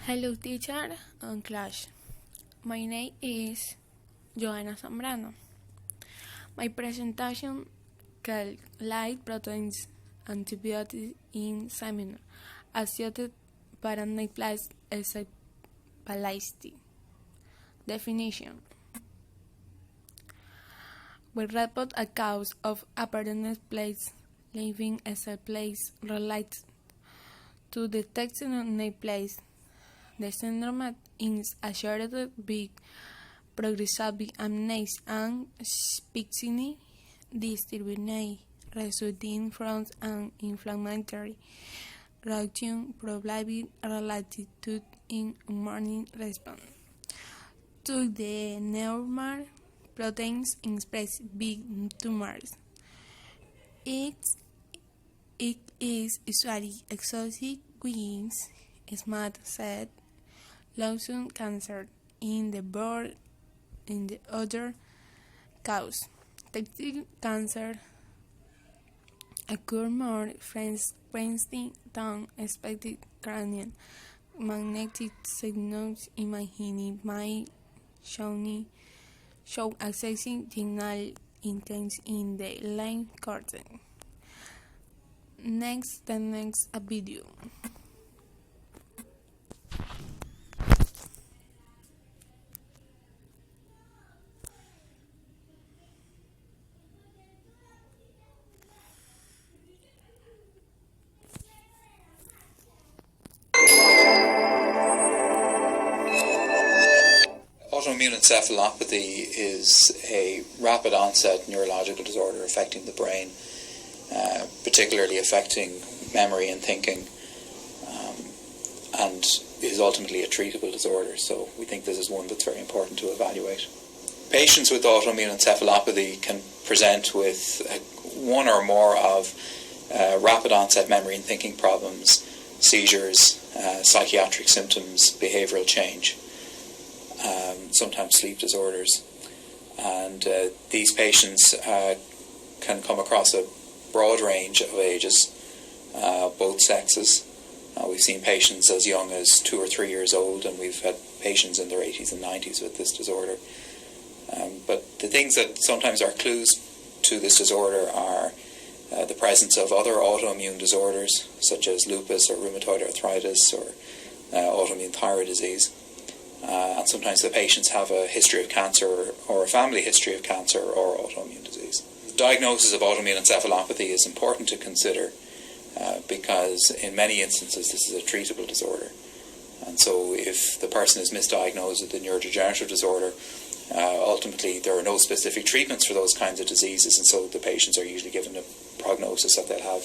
Hello teacher and class. My name is Joanna Zambrano. My presentation Kelch-life proteins antibodies in seminoma associated paranaplastic encephalopathy. Definition: we report a cause of apparent place living encephalitis related to the text-in-place. The syndrome is associated with progressive amnesia and spastic disturbance resulting from an inflammatory reaction probably related to in immune response to the normal proteins expressed big tumors. It is usually associated with small cell lung cancer in the bird in the other cause. Testicle cancer occur more frequently than expected. Cranial magnetic resonance imaging might show accessing signal intense in the line cortex. Next video. Autoimmune encephalopathy is a rapid onset neurological disorder affecting the brain, particularly affecting memory and thinking, and is ultimately a treatable disorder. So we think this is one that's very important to evaluate. Patients with autoimmune encephalopathy can present with one or more of rapid onset memory and thinking problems, seizures, psychiatric symptoms, behavioural change, sometimes sleep disorders, and these patients can come across a broad range of ages, both sexes. We've seen patients as young as 2 or 3 years old, and we've had patients in their 80s and 90s with this disorder. But the things that sometimes are clues to this disorder are the presence of other autoimmune disorders, such as lupus or rheumatoid arthritis or autoimmune thyroid disease. And sometimes the patients have a history of cancer or a family history of cancer or autoimmune disease. Diagnosis of autoimmune encephalopathy is important to consider because in many instances this is a treatable disorder. And so if the person is misdiagnosed with a neurodegenerative disorder, ultimately there are no specific treatments for those kinds of diseases, and so the patients are usually given a prognosis that they'll have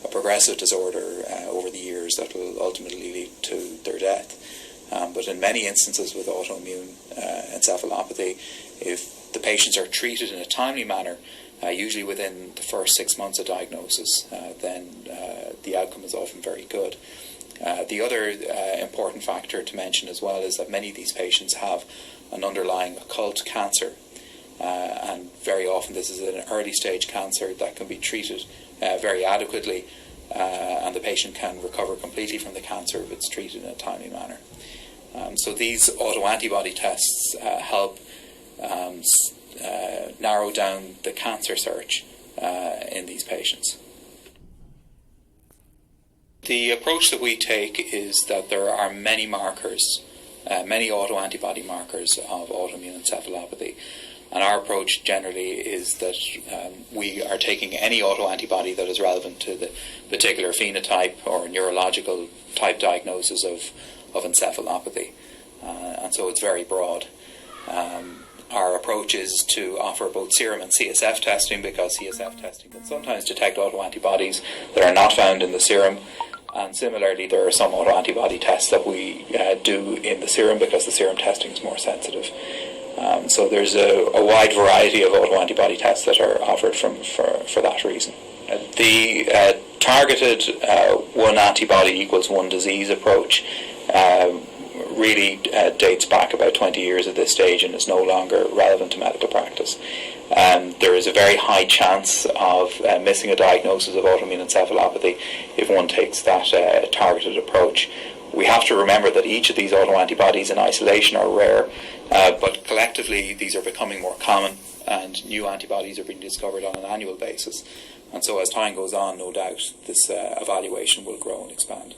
a progressive disorder over the years that will ultimately lead to their death. But in many instances with autoimmune encephalopathy, if the patients are treated in a timely manner, usually within the first 6 months of diagnosis, then the outcome is often very good. The other important factor to mention as well is that many of these patients have an underlying occult cancer, and very often this is an early stage cancer that can be treated very adequately, and the patient can recover completely from the cancer if it's treated in a timely manner. So these autoantibody tests help narrow down the cancer search in these patients. The approach that we take is that there are many markers, many autoantibody markers of autoimmune encephalopathy. And our approach generally is that we are taking any autoantibody that is relevant to the particular phenotype or neurological type diagnosis of encephalopathy. And so it's very broad. Our approach is to offer both serum and CSF testing, because CSF testing can sometimes detect autoantibodies that are not found in the serum. And similarly, there are some autoantibody tests that we do in the serum because the serum testing is more sensitive. So there's a wide variety of autoantibody tests that are offered for that reason. The targeted one antibody equals one disease approach really dates back about 20 years at this stage and is no longer relevant to medical practice. There is a very high chance of missing a diagnosis of autoimmune encephalopathy if one takes that targeted approach. We have to remember that each of these autoantibodies in isolation are rare, but collectively these are becoming more common, and new antibodies are being discovered on an annual basis. And so as time goes on, no doubt, this evaluation will grow and expand.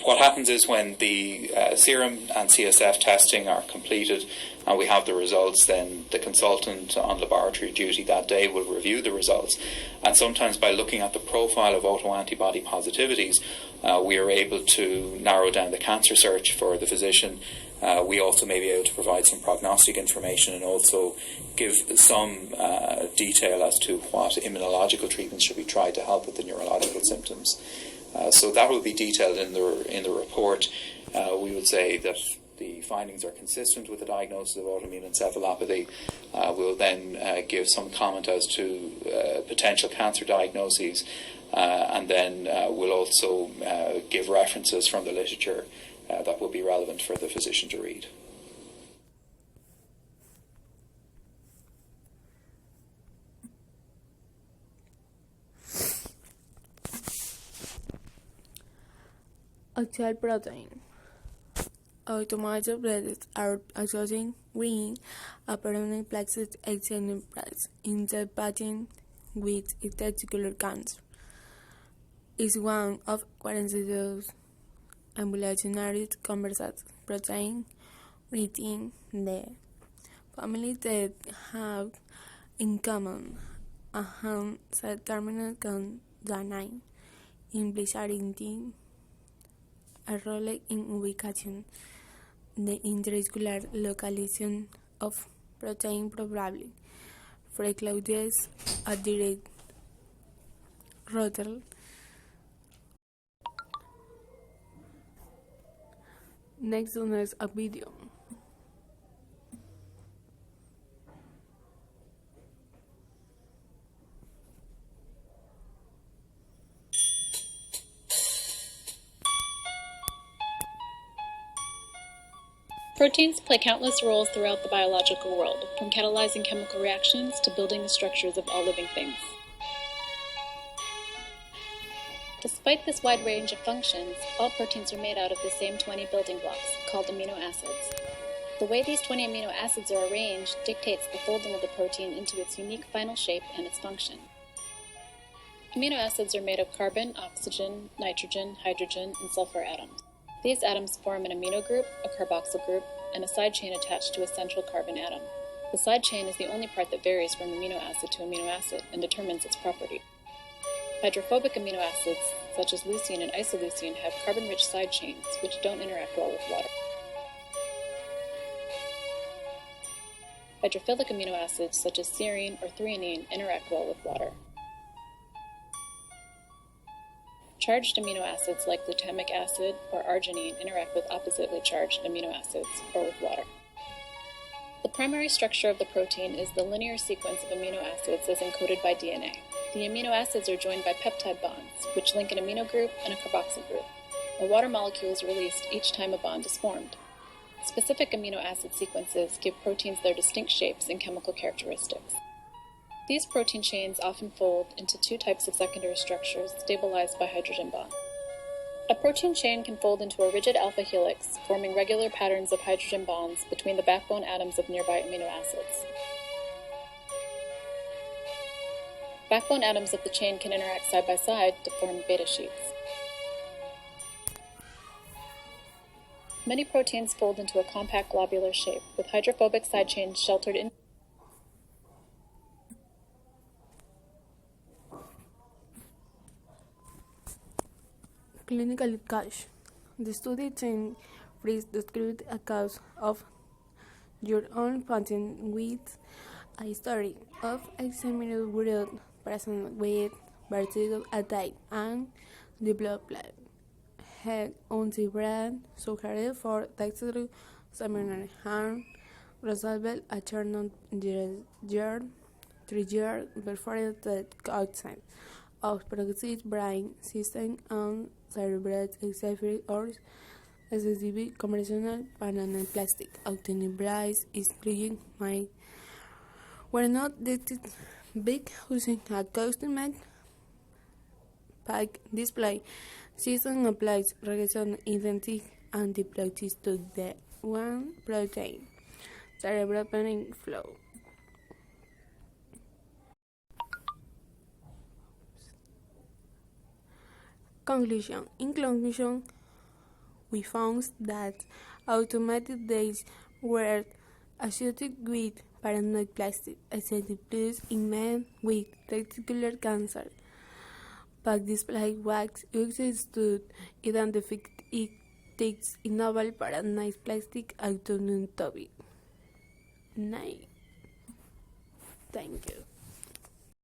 What happens is when the serum and CSF testing are completed and we have the results, then the consultant on laboratory duty that day will review the results. And sometimes by looking at the profile of autoantibody positivities, we are able to narrow down the cancer search for the physician. We also may be able to provide some prognostic information and also give some detail as to what immunological treatments should be tried to help with the neurological symptoms. So that will be detailed in the report. We would say that the findings are consistent with the diagnosis of autoimmune encephalopathy. We'll then give some comment as to potential cancer diagnoses, and then we'll also give references from the literature that will be relevant for the physician to read. Actual protein. Automated breaths are associating green apparent plexus exenipras in the patient with testicular cancer. Is one of 42 ambulatory converted protein within the family that have in common a hand terminal con DNA implicating a role in ubication, the intracellular localization of protein probably precludes a direct rotor. Next one is a video. Proteins play countless roles throughout the biological world, from catalyzing chemical reactions to building the structures of all living things. Despite this wide range of functions, all proteins are made out of the same 20 building blocks, called amino acids. The way these 20 amino acids are arranged dictates the folding of the protein into its unique final shape and its function. Amino acids are made of carbon, oxygen, nitrogen, hydrogen, and sulfur atoms. These atoms form an amino group, a carboxyl group, and a side chain attached to a central carbon atom. The side chain is the only part that varies from amino acid to amino acid and determines its property. Hydrophobic amino acids, such as leucine and isoleucine, have carbon-rich side chains, which don't interact well with water. Hydrophilic amino acids, such as serine or threonine, interact well with water. Charged amino acids like glutamic acid or arginine interact with oppositely charged amino acids or with water. The primary structure of the protein is the linear sequence of amino acids as encoded by DNA. The amino acids are joined by peptide bonds, which link an amino group and a carboxyl group. A water molecule is released each time a bond is formed. Specific amino acid sequences give proteins their distinct shapes and chemical characteristics. These protein chains often fold into two types of secondary structures stabilized by hydrogen bonds. A protein chain can fold into a rigid alpha helix, forming regular patterns of hydrogen bonds between the backbone atoms of nearby amino acids. Backbone atoms of the chain can interact side by side to form beta sheets. Many proteins fold into a compact globular shape, with hydrophobic side chains sheltered in Clinical Kelch. The study team first described a cause of your own patient with a history of eczema growth present with vertigo attack and developed head anti-brand suggested for texture seminal harm resolved a churn year 3 years before the outside of progressive brain system and cerebral exception or SSDB conventional plastic autonomous is clean my were not detected big using a custom pack display. Season applies regression identity antibodies to the one protein, cerebropenin flow. Conclusion. In conclusion, we found that automated days were associated with paranoid plastic acceptance in men with testicular cancer. But despite what understood, identified it takes novel paranoid plastic autonomy. Thank you.